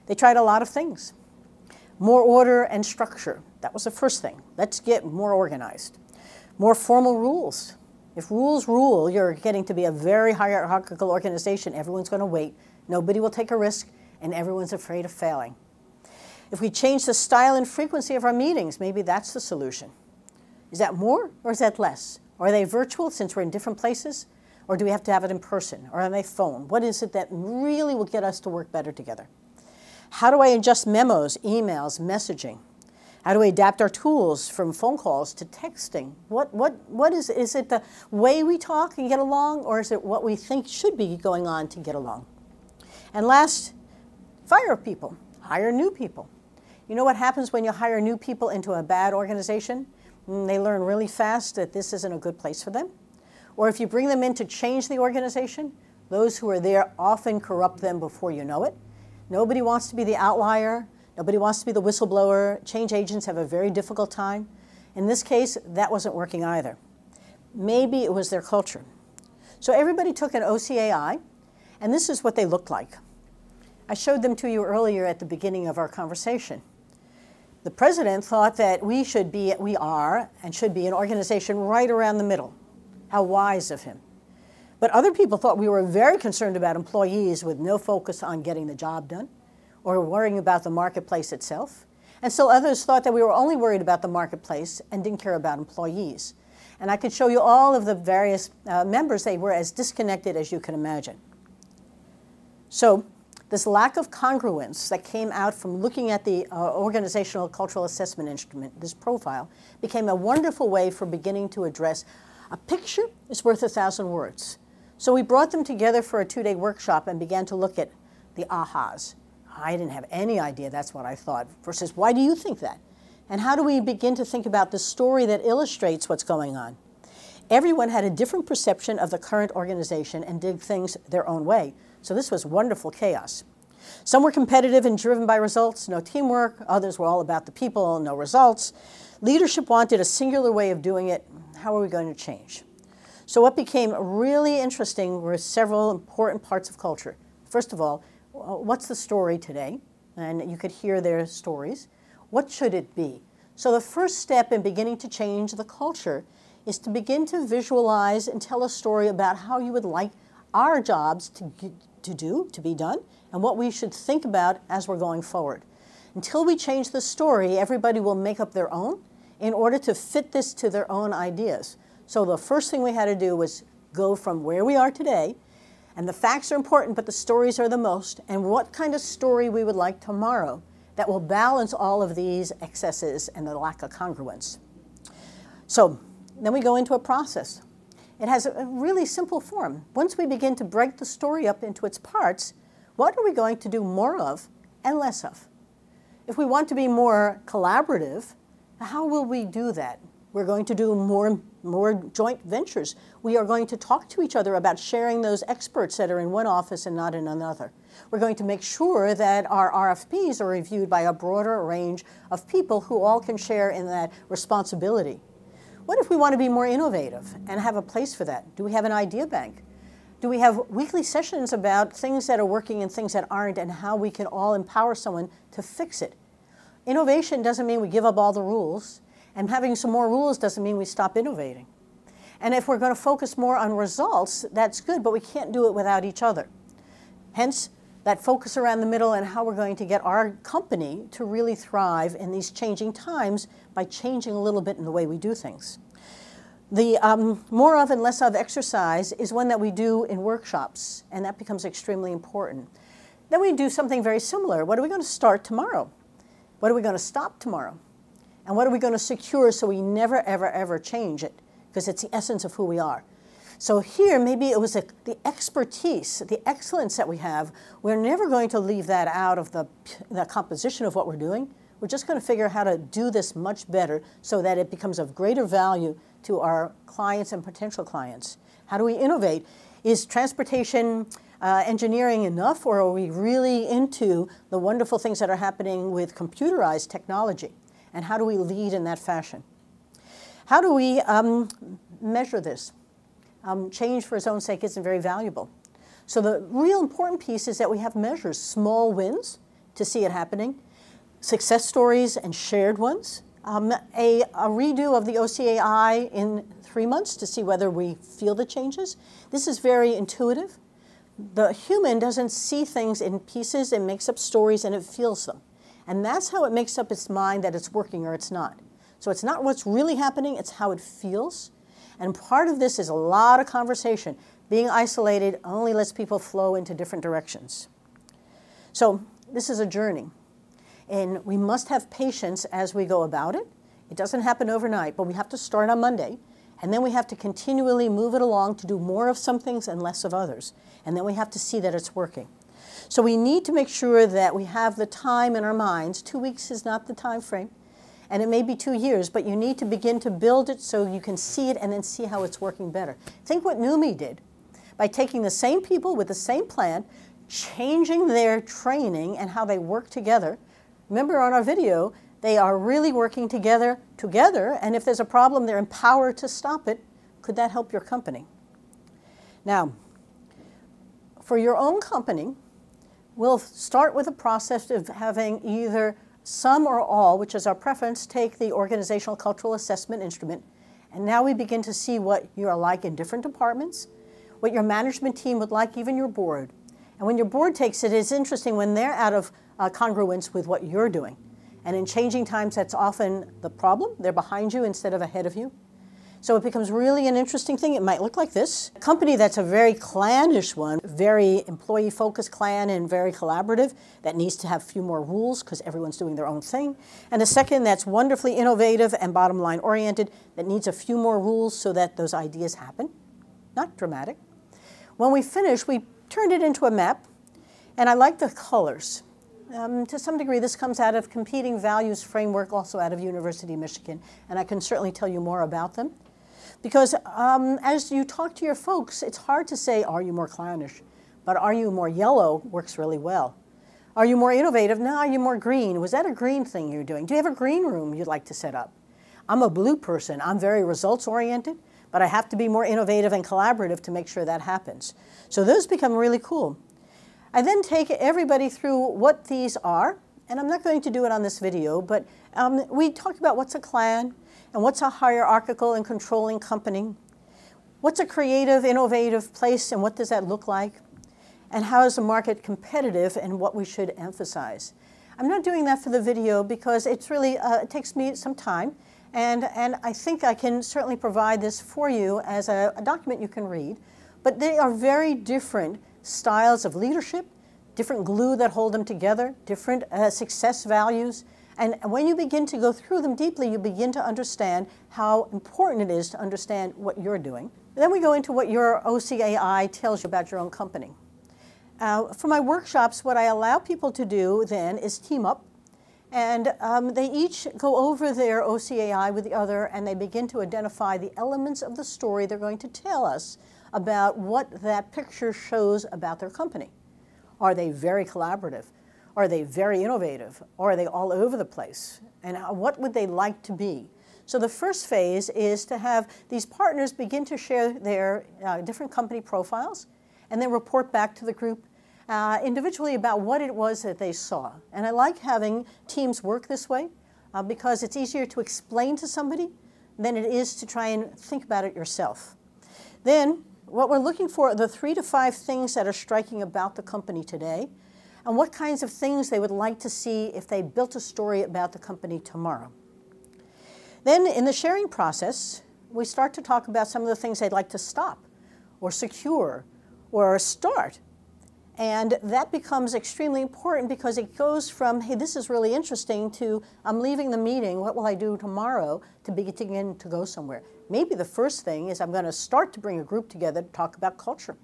They tried a lot of things. More order and structure. That was the first thing. Let's get more organized. More formal rules. If rules rule, you're getting to be a very hierarchical organization. Everyone's going to wait. Nobody will take a risk, and everyone's afraid of failing. If we change the style and frequency of our meetings, maybe that's the solution. Is that more or is that less? Are they virtual since we're in different places? Or do we have to have it in person or on a phone? What is it that really will get us to work better together? How do I adjust memos, emails, messaging? How do we adapt our tools from phone calls to texting? What is it? Is it the way we talk and get along, or is it what we think should be going on to get along? And last, fire people, hire new people. You know what happens when you hire new people into a bad organization? They learn really fast that this isn't a good place for them. Or if you bring them in to change the organization, those who are there often corrupt them before you know it. Nobody wants to be the outlier. Nobody wants to be the whistleblower. Change agents have a very difficult time. In this case, that wasn't working either. Maybe it was their culture. So everybody took an OCAI, and this is what they looked like. I showed them to you earlier at the beginning of our conversation. The president thought that we are and should be an organization right around the middle. How wise of him. But other people thought we were very concerned about employees with no focus on getting the job done or worrying about the marketplace itself. And still others thought that we were only worried about the marketplace and didn't care about employees. And I could show you all of the various members. They were as disconnected as you can imagine. So this lack of congruence that came out from looking at the organizational cultural assessment instrument, this profile, became a wonderful way for beginning to address a picture is worth 1,000 words. So we brought them together for a 2-day workshop and began to look at the ahas. I didn't have any idea that's what I thought, versus why do you think that? And how do we begin to think about the story that illustrates what's going on? Everyone had a different perception of the current organization and did things their own way. So this was wonderful chaos. Some were competitive and driven by results, no teamwork. Others were all about the people, no results. Leadership wanted a singular way of doing it. How are we going to change? So what became really interesting were several important parts of culture. First of all, what's the story today? And you could hear their stories. What should it be? So the first step in beginning to change the culture is to begin to visualize and tell a story about how you would like our jobs to be done, and what we should think about as we're going forward. Until we change the story, everybody will make up their own in order to fit this to their own ideas. So the first thing we had to do was go from where we are today, and the facts are important, but the stories are the most, and what kind of story we would like tomorrow that will balance all of these excesses and the lack of congruence. So then we go into a process. It has a really simple form. Once we begin to break the story up into its parts, what are we going to do more of and less of? If we want to be more collaborative, how will we do that? We're going to do more joint ventures. We are going to talk to each other about sharing those experts that are in one office and not in another. We're going to make sure that our RFPs are reviewed by a broader range of people who all can share in that responsibility. What if we want to be more innovative and have a place for that? Do we have an idea bank? Do we have weekly sessions about things that are working and things that aren't, and how we can all empower someone to fix it? Innovation doesn't mean we give up all the rules, and having some more rules doesn't mean we stop innovating. And if we're going to focus more on results, that's good, but we can't do it without each other. Hence, that focus around the middle and how we're going to get our company to really thrive in these changing times by changing a little bit in the way we do things. The more of and less of exercise is one that we do in workshops, and that becomes extremely important. Then we do something very similar. What are we going to start tomorrow? What are we going to stop tomorrow? And what are we going to secure so we never, ever, ever change it? Because it's the essence of who we are. So here, maybe it was the expertise, the excellence that we have. We're never going to leave that out of the composition of what we're doing. We're just going to figure out how to do this much better so that it becomes of greater value to our clients and potential clients. How do we innovate? Is transportation engineering enough, or are we really into the wonderful things that are happening with computerized technology? And how do we lead in that fashion? How do we measure this? Change for its own sake isn't very valuable. So the real important piece is that we have measures, small wins to see it happening, success stories and shared ones, a redo of the OCAI in 3 months to see whether we feel the changes. This is very intuitive. The human doesn't see things in pieces, it makes up stories and it feels them. And that's how it makes up its mind that it's working or it's not. So it's not what's really happening, it's how it feels. And part of this is a lot of conversation. Being isolated only lets people flow into different directions. So this is a journey. And we must have patience as we go about it. It doesn't happen overnight, but we have to start on Monday. And then we have to continually move it along to do more of some things and less of others. And then we have to see that it's working. So we need to make sure that we have the time in our minds. 2 weeks is not the time frame. And it may be 2 years, but you need to begin to build it so you can see it and then see how it's working better. Think what NUMMI did by taking the same people with the same plan, changing their training and how they work together. Remember on our video, they are really working together, and if there's a problem, they're empowered to stop it. Could that help your company? Now, for your own company, we'll start with a process of having either some or all, which is our preference, take the organizational cultural assessment instrument, and now we begin to see what you're like in different departments, what your management team would like, even your board. And when your board takes it, it's interesting when they're out of congruence with what you're doing. And in changing times, that's often the problem. They're behind you instead of ahead of you. So it becomes really an interesting thing. It might look like this. A company that's a very clannish one, very employee-focused clan and very collaborative, that needs to have a few more rules because everyone's doing their own thing. And a second that's wonderfully innovative and bottom-line oriented, that needs a few more rules so that those ideas happen. Not dramatic. When we finish, we turned it into a map, and I like the colors. To some degree, this comes out of Competing Values Framework, also out of University of Michigan, and I can certainly tell you more about them. Because as you talk to your folks, it's hard to say, are you more clownish? But are you more yellow works really well. Are you more innovative? No, are you more green? Was that a green thing you're doing? Do you have a green room you'd like to set up? I'm a blue person. I'm very results-oriented, but I have to be more innovative and collaborative to make sure that happens. So those become really cool. I then take everybody through what these are, and I'm not going to do it on this video, but we talk about what's a clan, and what's a hierarchical and controlling company, what's a creative, innovative place, and what does that look like, and how is the market competitive, and what we should emphasize. I'm not doing that for the video because it's really, it takes me some time, and I think I can certainly provide this for you as a document you can read, but they are very different styles of leadership, different glue that hold them together, different success values. And when you begin to go through them deeply, you begin to understand how important it is to understand what you're doing. Then we go into what your OCAI tells you about your own company. For my workshops, what I allow people to do then is team up. And they each go over their OCAI with the other, and they begin to identify the elements of the story they're going to tell us about what that picture shows about their company. Are they very collaborative? Are they very innovative? Or are they all over the place? And what would they like to be? So the first phase is to have these partners begin to share their different company profiles and then report back to the group individually about what it was that they saw. And I like having teams work this way because it's easier to explain to somebody than it is to try and think about it yourself. Then what we're looking for are the 3 to 5 things that are striking about the company today, and what kinds of things they would like to see if they built a story about the company tomorrow. Then in the sharing process, we start to talk about some of the things they'd like to stop or secure or start. And that becomes extremely important because it goes from, hey, this is really interesting, to I'm leaving the meeting, what will I do tomorrow, to begin to go somewhere. Maybe the first thing is I'm going to start to bring a group together to talk about culture.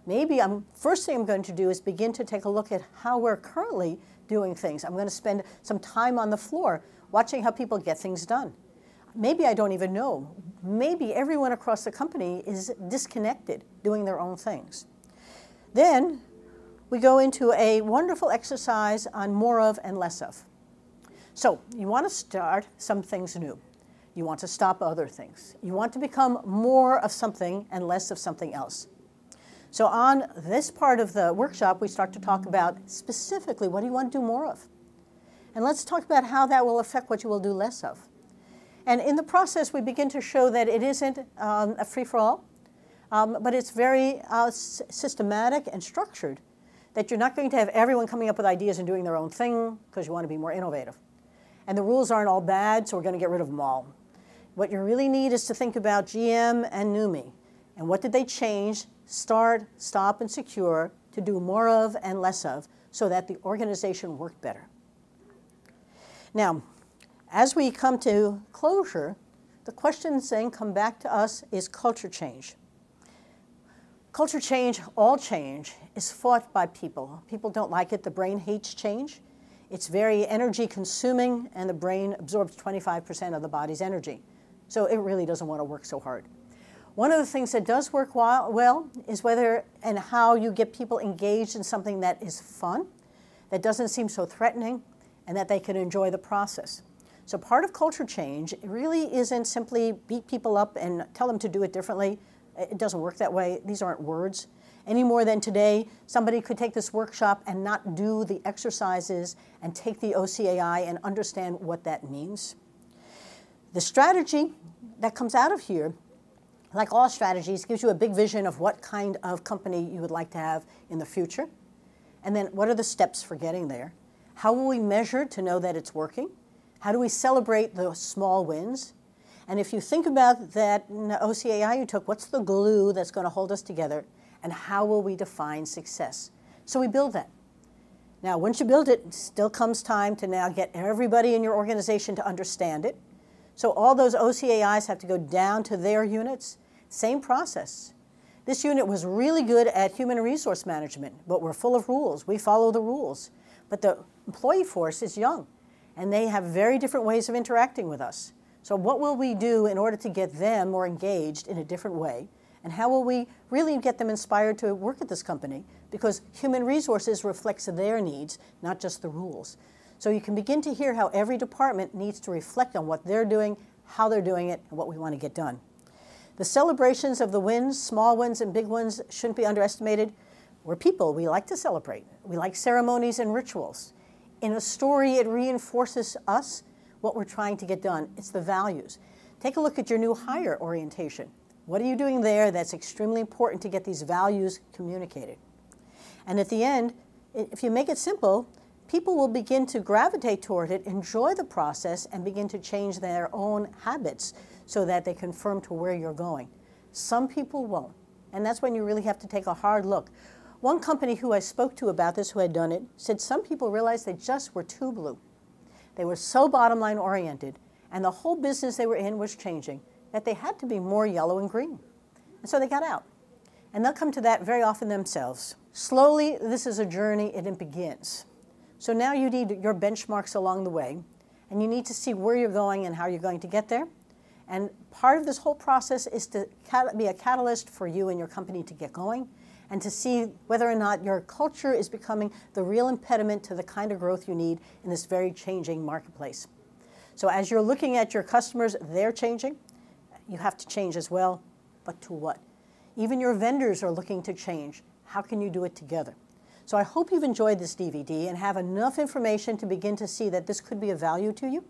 Maybe first thing I'm going to do is begin to take a look at how we're currently doing things. I'm going to spend some time on the floor watching how people get things done. Maybe I don't even know. Maybe everyone across the company is disconnected, doing their own things. Then we go into a wonderful exercise on more of and less of. So you want to start some things new. You want to stop other things. You want to become more of something and less of something else. So on this part of the workshop, we start to talk about specifically what do you want to do more of? And let's talk about how that will affect what you will do less of. And in the process, we begin to show that it isn't a free-for-all, but it's very systematic and structured, that you're not going to have everyone coming up with ideas and doing their own thing because you want to be more innovative. And the rules aren't all bad, so we're going to get rid of them all. What you really need is to think about GM and NUMMI. And what did they change, start, stop, and secure to do more of and less of so that the organization worked better. Now, as we come to closure, the questions then come back to us is culture change. Culture change, all change, is fought by people. People don't like it. The brain hates change. It's very energy consuming, and the brain absorbs 25% of the body's energy. So it really doesn't want to work so hard. One of the things that does work well is whether and how you get people engaged in something that is fun, that doesn't seem so threatening, and that they can enjoy the process. So part of culture change really isn't simply beat people up and tell them to do it differently. It doesn't work that way. These aren't words. Any more than today, somebody could take this workshop and not do the exercises and take the OCAI and understand what that means. The strategy that comes out of here, like all strategies, gives you a big vision of what kind of company you would like to have in the future. And then what are the steps for getting there? How will we measure to know that it's working? How do we celebrate the small wins? And if you think about that OCAI you took, what's the glue that's going to hold us together? And how will we define success? So we build that. Now, once you build it, it still comes time to now get everybody in your organization to understand it. So all those OCAIs have to go down to their units. Same process. This unit was really good at human resource management, but we're full of rules. We follow the rules. But the employee force is young, and they have very different ways of interacting with us. So what will we do in order to get them more engaged in a different way? And how will we really get them inspired to work at this company? Because human resources reflects their needs, not just the rules. So you can begin to hear how every department needs to reflect on what they're doing, how they're doing it, and what we want to get done. The celebrations of the wins, small wins and big wins, shouldn't be underestimated. We're people. We like to celebrate. We like ceremonies and rituals. In a story, it reinforces us what we're trying to get done. It's the values. Take a look at your new hire orientation. What are you doing there that's extremely important to get these values communicated? And at the end, if you make it simple, people will begin to gravitate toward it, enjoy the process, and begin to change their own habits so that they conform to where you're going. Some people won't, and that's when you really have to take a hard look. One company who I spoke to about this, who had done it, said some people realized they just were too blue. They were so bottom line oriented, and the whole business they were in was changing, that they had to be more yellow and green. And so they got out. And they'll come to that very often themselves. Slowly, this is a journey, and it begins. So now you need your benchmarks along the way, and you need to see where you're going and how you're going to get there. And part of this whole process is to be a catalyst for you and your company to get going, and to see whether or not your culture is becoming the real impediment to the kind of growth you need in this very changing marketplace. So as you're looking at your customers, they're changing. You have to change as well, but to what? Even your vendors are looking to change. How can you do it together? So I hope you've enjoyed this DVD and have enough information to begin to see that this could be of value to you.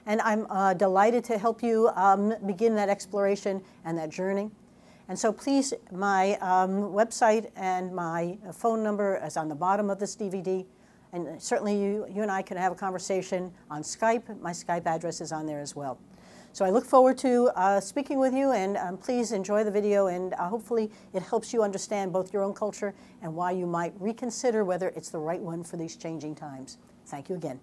And I'm delighted to help you begin that exploration and that journey. And so please, my website and my phone number is on the bottom of this DVD. And certainly you and I can have a conversation on Skype. My Skype address is on there as well. So I look forward to speaking with you, and please enjoy the video, and hopefully it helps you understand both your own culture and why you might reconsider whether it's the right one for these changing times. Thank you again.